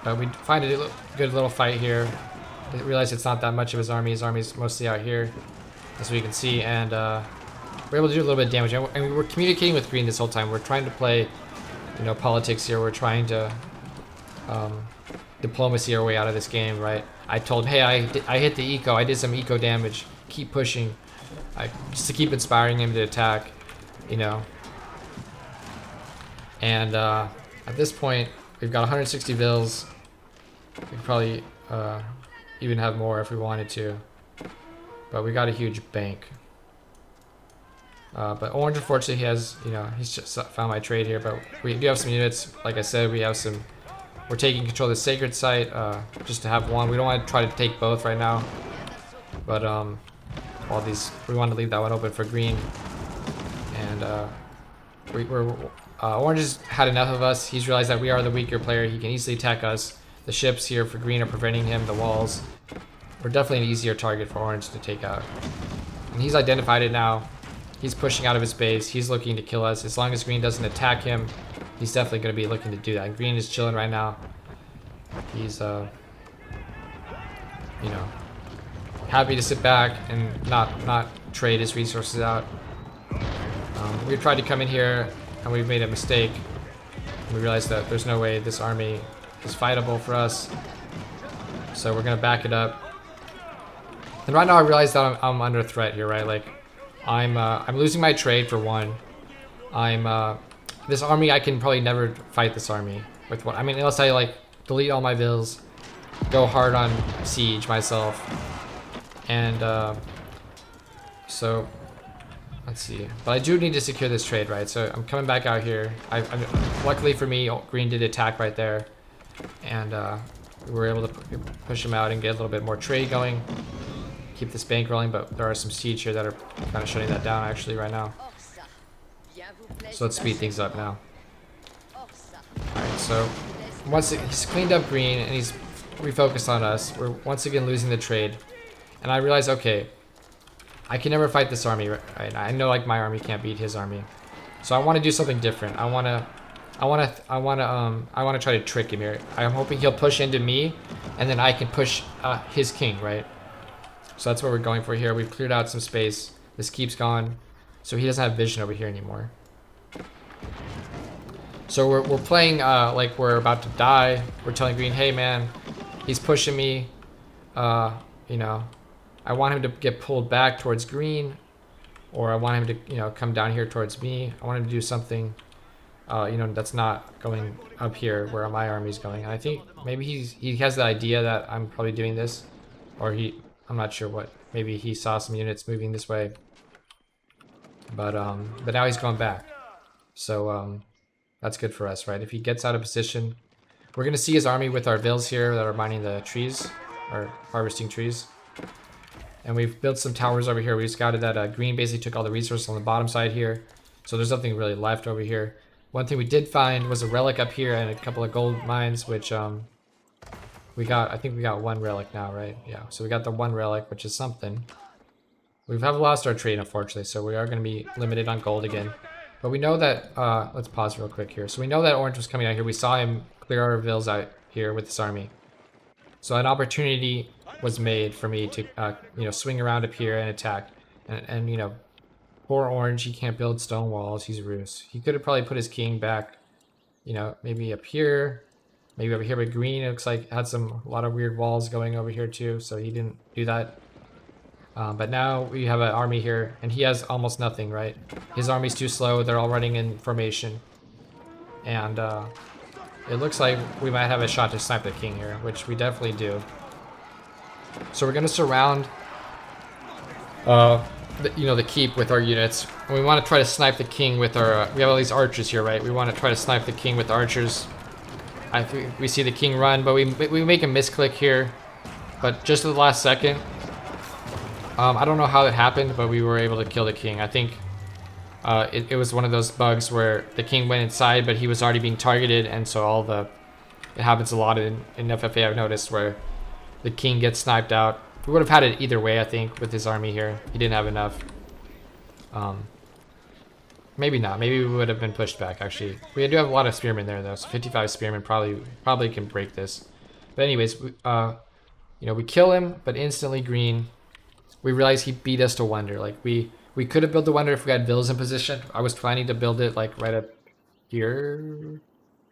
But we find a good little fight here. I realize it's not that much of his army. His army's mostly out here, as we can see, and we're able to do a little bit of damage. And we were communicating with green this whole time. We're trying to play, you know, politics here. We're trying to diplomacy our way out of this game, right? I told him, hey, I hit the eco. I did some eco damage. Keep pushing. Just to keep inspiring him to attack, you know. And at this point, we've got 160 vills. We could probably even have more if we wanted to. But we got a huge bank. But Orange, unfortunately, he has, you know, he's just found my trade here. But we do have some units. Like I said, we have some. We're taking control of the sacred site just to have one. We don't want to try to take both right now. But all these, we want to leave that one open for green. And Orange has had enough of us. He's realized that we are the weaker player. He can easily attack us. The ships here for green are preventing him. The walls. We're definitely an easier target for Orange to take out. And he's identified it now. He's pushing out of his base. He's looking to kill us. As long as green doesn't attack him, he's definitely going to be looking to do that. And green is chilling right now. He's, you know, happy to sit back and not trade his resources out. We tried to come in here, and we've made a mistake. We realized that there's no way this army is fightable for us. So we're going to back it up. And right now I realize that I'm under threat here, right? Like, I'm losing my trade for one. This army, I can probably never fight this army with what, I mean, unless I like delete all my vills, go hard on siege myself, and so let's see. But I do need to secure this trade, right? So I'm coming back out here. Luckily for me, green did attack right there, and we were able to push him out and get a little bit more trade going. Keep this bank rolling, but there are some siege here that are kind of shutting that down actually right now. So let's speed things up now. Alright, so once he's cleaned up green and he's refocused on us, we're once again losing the trade. And I realize, okay, I can never fight this army, right? I know like my army can't beat his army. So I want to do something different. I want to try to trick him here. I'm hoping he'll push into me, and then I can push his king, right? So that's what we're going for here. We've cleared out some space. This keeps gone, so he doesn't have vision over here anymore. So we're playing like we're about to die. We're telling green, hey man, he's pushing me. You know, I want him to get pulled back towards green, or I want him to, you know, come down here towards me. I want him to do something, you know, that's not going up here where my army's going. And I think maybe he has the idea that I'm probably doing this, or I'm not sure what. Maybe he saw some units moving this way. But now he's going back. So that's good for us, right? If he gets out of position, We're gonna see his army with our vills here that are mining the trees, or harvesting trees. And we've built some towers over here. We scouted that green basically took all the resources on the bottom side here. So there's nothing really left over here. One thing we did find was a relic up here and a couple of gold mines, which we got. I think we got one relic now, right? Yeah, so we got the one relic, which is something. We have lost our trade, unfortunately, so we are going to be limited on gold again. But we know that, let's pause real quick here. So we know that Orange was coming out here. We saw him clear our vills out here with this army. So an opportunity was made for me to, you know, swing around up here and attack. And you know, poor Orange, he can't build stone walls. He's Roos. He could have probably put his king back, you know, maybe up here. Maybe over here, but Green, it looks like had a lot of weird walls going over here too. So he didn't do that. But now we have an army here, and he has almost nothing, right? His army's too slow. They're all running in formation. And it looks like we might have a shot to snipe the king here, which we definitely do. So we're going to surround, you know, the keep with our units. And we want to try to snipe the king with our... we have all these archers here, right? We want to try to snipe the king with archers. I think we see the king run, but we make a misclick here. But just at the last second... I don't know how it happened, but we were able to kill the king. I think it was one of those bugs where the king went inside, but he was already being targeted, and so it happens a lot in FFA, I've noticed, where the king gets sniped out. We would have had it either way, I think, with his army here. He didn't have enough. Maybe not. Maybe we would have been pushed back, actually. We do have a lot of spearmen there, though, so 55 spearmen probably can break this. But anyways, you know, we kill him, but instantly Green... we realized he beat us to Wonder. Like, we could have built the Wonder if we had vills in position. I was planning to build it, like, right up here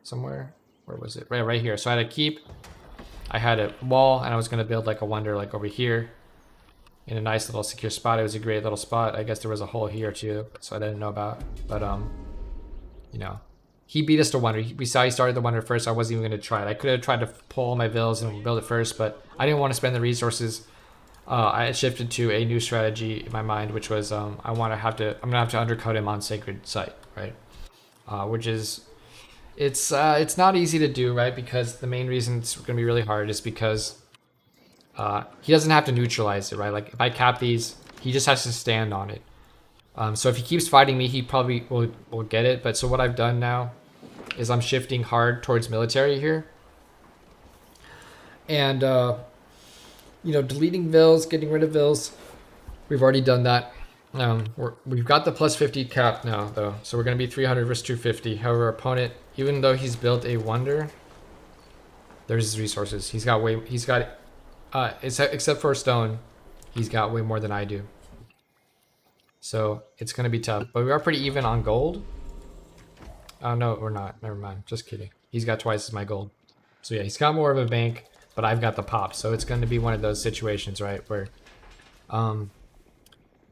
somewhere. Where was it? Right here. So I had a keep. I had a wall, and I was going to build, like, a Wonder, like, over here. In a nice little secure spot. It was a great little spot. I guess there was a hole here, too, so I didn't know about. But, you know. He beat us to Wonder. We saw he started the Wonder first. I wasn't even going to try it. I could have tried to pull all my vills and build it first, but I didn't want to spend the resources. I shifted to a new strategy in my mind, which was I'm gonna have to undercut him on sacred site, right? Which is it's not easy to do, right? Because the main reason it's gonna be really hard is because he doesn't have to neutralize it, right? Like if I cap these, he just has to stand on it. So if he keeps fighting me, he probably will get it. But so what I've done now is I'm shifting hard towards military here, and you know, deleting vills, getting rid of vills. We've already done that. We've got the plus 50 cap now, though. So we're going to be 300 versus 250. However, our opponent, even though he's built a Wonder, there's his resources. Except for stone, he's got way more than I do. So it's going to be tough. But we are pretty even on gold. Oh, no, we're not. Never mind. Just kidding. He's got twice as my gold. So yeah, he's got more of a bank. But I've got the pop, so it's going to be one of those situations, right, where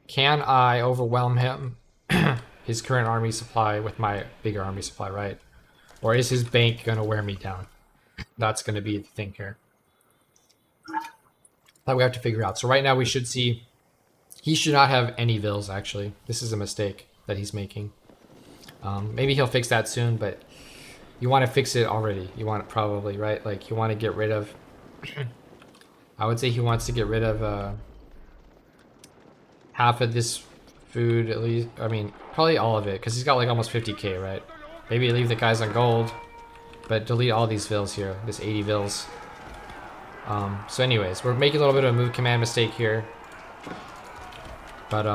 can I overwhelm him, his current army supply with my bigger army supply, right? Or is his bank going to wear me down? That's going to be the thing here that we have to figure out. So right now we should see, he should not have any vills, actually. This is a mistake that he's making. Maybe he'll fix that soon, but you want to fix it already. You want it probably, right? Like you want to get rid of... I would say he wants to get rid of half of this food at least. I mean, probably all of it, because he's got like almost 50k, right? Maybe leave the guys on gold, but delete all these vills here, this 80 vills. So anyways, we're making a little bit of a move command mistake here. But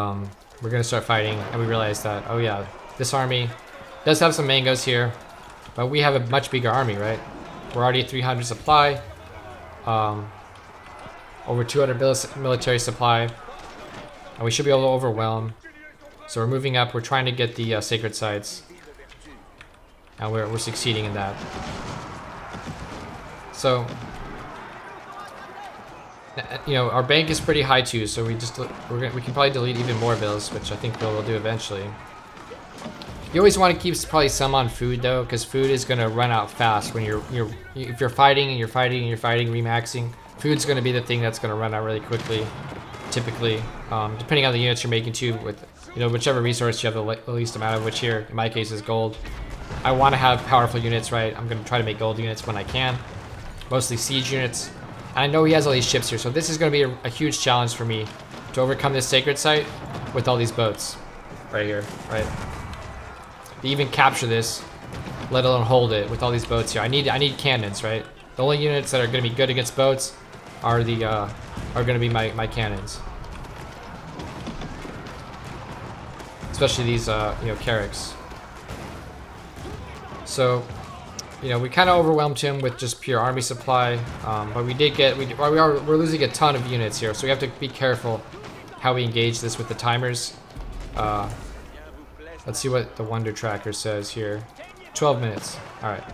we're going to start fighting, and we realize that, oh yeah, this army does have some mangoes here, but we have a much bigger army, right? We're already 300 supply. Over 200 military supply, and we should be able to overwhelm. So we're moving up. We're trying to get the sacred sites, and we're succeeding in that. So you know, our bank is pretty high too, so we can probably delete even more vills, which I think we'll do eventually. You always want to keep probably some on food though, because food is going to run out fast when if you're fighting and you're fighting remaxing. Food's going to be the thing that's going to run out really quickly, typically, depending on the units you're making too. With whichever resource you have the least amount of, which here in my case is gold. I want to have powerful units, right? I'm going to try to make gold units when I can. Mostly siege units. And I know he has all these ships here, so this is going to be a huge challenge for me to overcome this sacred site with all these boats right here, right? To even capture this, let alone hold it with all these boats here. I need cannons, right? The only units that are going to be good against boats are the are going to be my cannons. Especially these you know, Carracks. So, you know, we kind of overwhelmed him with just pure army supply, but we did get we're losing a ton of units here, so we have to be careful how we engage this with the timers. Let's see what the Wonder Tracker says here. 12 minutes. All right.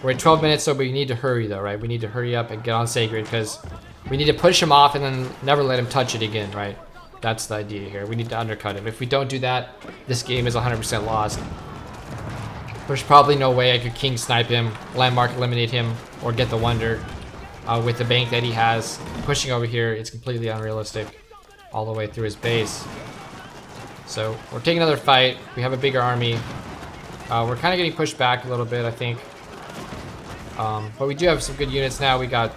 We're at 12 minutes, so we need to hurry though, right? We need to hurry up and get on Sacred because we need to push him off and then never let him touch it again, right? That's the idea here. We need to undercut him. If we don't do that, this game is 100% lost. There's probably no way I could king snipe him, landmark eliminate him, or get the Wonder with the bank that he has. Pushing over here, it's completely unrealistic all the way through his base. So we're taking another fight. We have a bigger army. We're kind of getting pushed back a little bit, I think. But we do have some good units now. We got,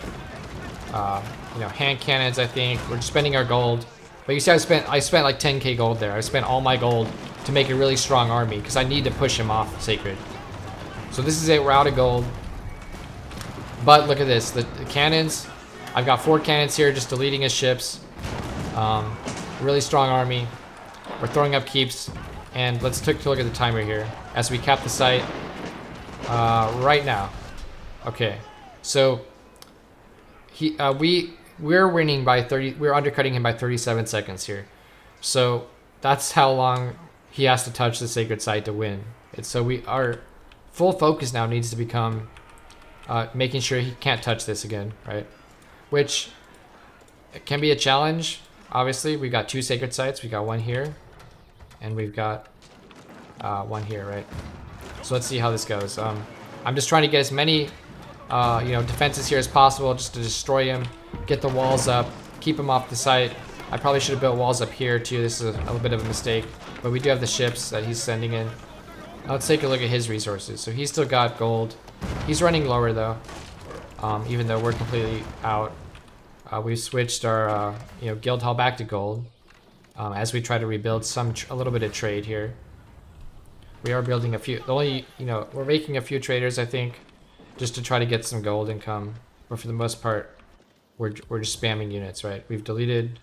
you know, hand cannons, I think. We're just spending our gold. But you see, I spent like 10k gold there. I spent all my gold to make a really strong army because I need to push him off Sacred. So this is it. We're out of gold. But look at this. The cannons. I've got 4 cannons here just deleting his ships. Really strong army. We're throwing up keeps. And let's take a look at the timer here as we cap the site right now. Okay. So we're winning by 30. We're undercutting him by 37 seconds here. So that's how long he has to touch the sacred site to win. So our full focus now needs to become making sure he can't touch this again, right? Which can be a challenge. Obviously, we got 2 sacred sites. We got one here, and we've got one here, right? So let's see how this goes. I'm just trying to get as many you know, defenses here as possible just to destroy him, get the walls up, keep him off the site. I probably should have built walls up here too. This is a little bit of a mistake, but we do have the ships that he's sending in. Let's take a look at his resources. So he's still got gold. He's running lower though, even though we're completely out. We've switched our you know, guild hall back to gold as we try to rebuild a little bit of trade here. We are building a few. You know, we're making a few traders, I think, just to try to get some gold income. But for the most part, we're just spamming units, right? We've deleted.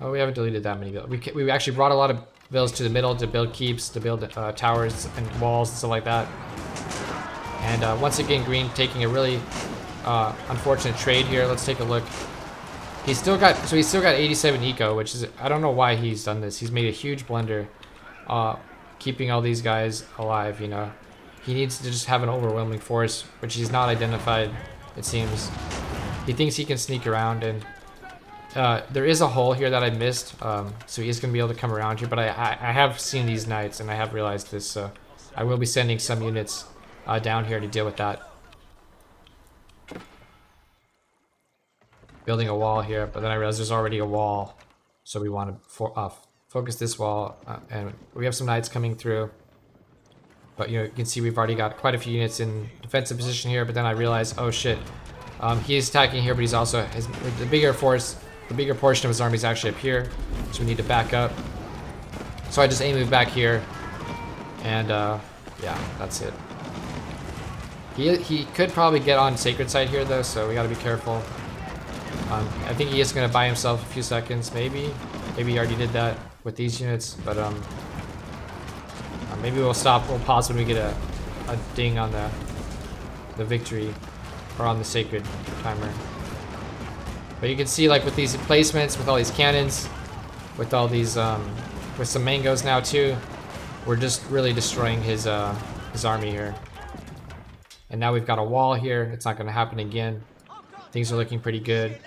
Oh, we haven't deleted that many builds. We actually brought a lot of builds to the middle to build keeps, to build towers and walls and stuff like that. And once again, green taking a really unfortunate trade here. Let's take a look. He's still got 87 eco, which is, I don't know why he's done this. He's made a huge blunder, keeping all these guys alive. You know, he needs to just have an overwhelming force, which he's not identified. It seems he thinks he can sneak around, and there is a hole here that I missed, so he is going to be able to come around here. But I have seen these knights, and I have realized this, so I will be sending some units down here to deal with that. Building a wall here, but then I realized there's already a wall, so we want to focus this wall, and we have some knights coming through. But you know, you can see we've already got quite a few units in defensive position here. But then I realized, oh shit, he is attacking here, but he's also the bigger force. The bigger portion of his army is actually up here, so we need to back up. So I just aim back here, and yeah, that's it. He could probably get on sacred site here though, so we got to be careful. I think he is going to buy himself a few seconds, maybe he already did that with these units, but maybe we'll pause when we get a ding on the victory, or on the sacred timer. But you can see, like, with these emplacements, with all these cannons, with all these with some mangoes now too, we're just really destroying his army here. And now we've got a wall here. It's not going to happen again. Things are looking pretty good.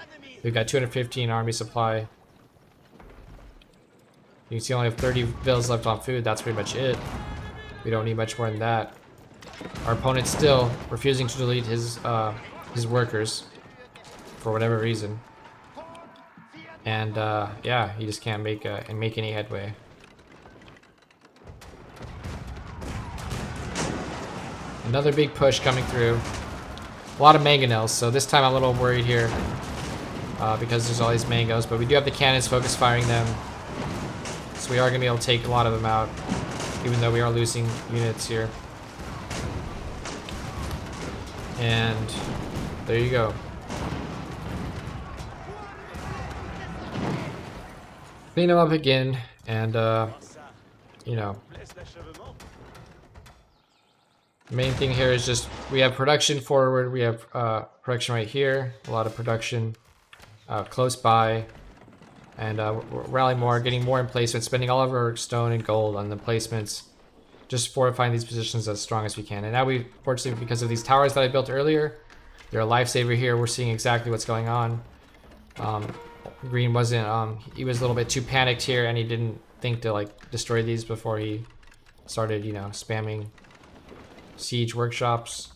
We've got 215 army supply. You can see I only have 30 bills left on food. That's pretty much it. We don't need much more than that. Our opponent's still refusing to delete his workers for whatever reason. And yeah, he just can't make any headway. Another big push coming through. A lot of mangonels, so this time I'm a little worried here because there's all these mangoes, but we do have the cannons focus firing them. So we are going to be able to take a lot of them out, even though we are losing units here. And there you go. Clean them up again, and you know, the main thing here is just we have production forward, we have production right here, a lot of production close by, and rally more, getting more in placement, spending all of our stone and gold on the placements, just fortifying these positions as strong as we can. And now we, fortunately, because of these towers that I built earlier, they're a lifesaver here. We're seeing exactly what's going on. Green wasn't, he was a little bit too panicked here, and he didn't think to like destroy these before he started, you know, spamming siege workshops.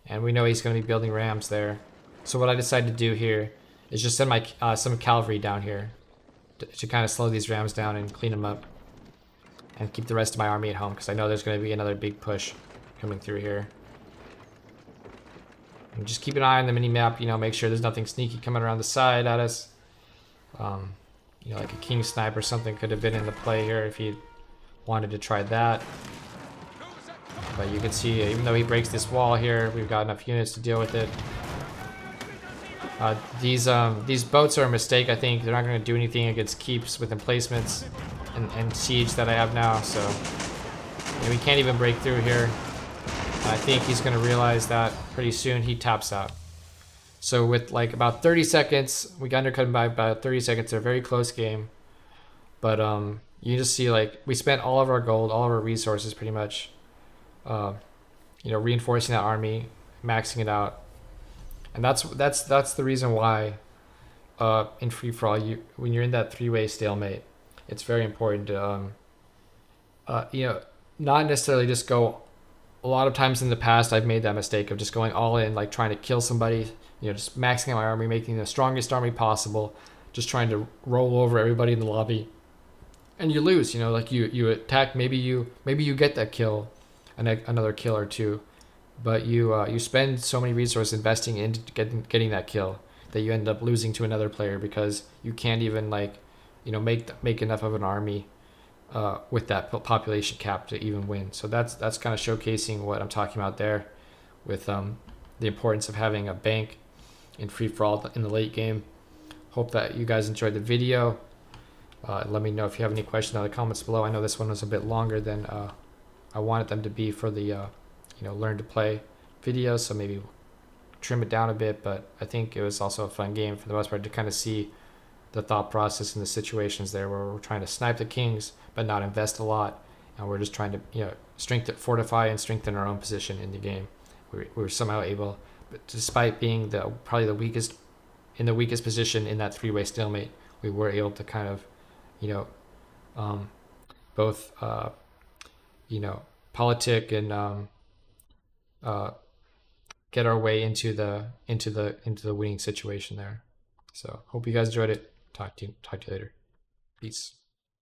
And we know he's going to be building rams there. So what I decided to do here is just send my some cavalry down here to kind of slow these rams down and clean them up, and keep the rest of my army at home, because I know there's going to be another big push coming through here. And just keep an eye on the mini-map, you know, make sure there's nothing sneaky coming around the side at us. You know, like a king snipe or something could have been in the play here if he wanted to try that. But you can see, even though he breaks this wall here, we've got enough units to deal with it. These boats are a mistake, I think. They're not going to do anything against keeps with emplacements and siege that I have now, so yeah, we can't even break through here. I think he's going to realize that pretty soon. He taps out. So with like about 30 seconds, we got undercut by about 30 seconds. They're a very close game, but you just see like we spent all of our gold, all of our resources pretty much, you know, reinforcing that army, maxing it out. And that's the reason why in free for all, when you're in that three-way stalemate, it's very important to you know, not necessarily just go. A lot of times in the past, I've made that mistake of just going all in, like trying to kill somebody, you know, just maxing out my army, making the strongest army possible, just trying to roll over everybody in the lobby, and you lose. You know, like you attack, maybe you get that kill, another kill or two, but you spend so many resources investing into getting that kill that you end up losing to another player because you can't even, like, you know, make enough of an army with that population cap to even win. So that's kind of showcasing what I'm talking about there with the importance of having a bank in free-for-all in the late game. Hope that you guys enjoyed the video. Let me know if you have any questions in the comments below. I know this one was a bit longer than I wanted them to be for the you know, learn to play videos, so maybe trim it down a bit, but I think it was also a fun game for the most part to kind of see the thought process and the situations there where we're trying to snipe the kings but not invest a lot, and we're just trying to, you know, fortify and strengthen our own position in the game. We were somehow able, but despite being probably the weakest position in that three-way stalemate, we were able to kind of, you know, both you know, politic and get our way into the winning situation there. So hope you guys enjoyed it. Talk to you later. Peace.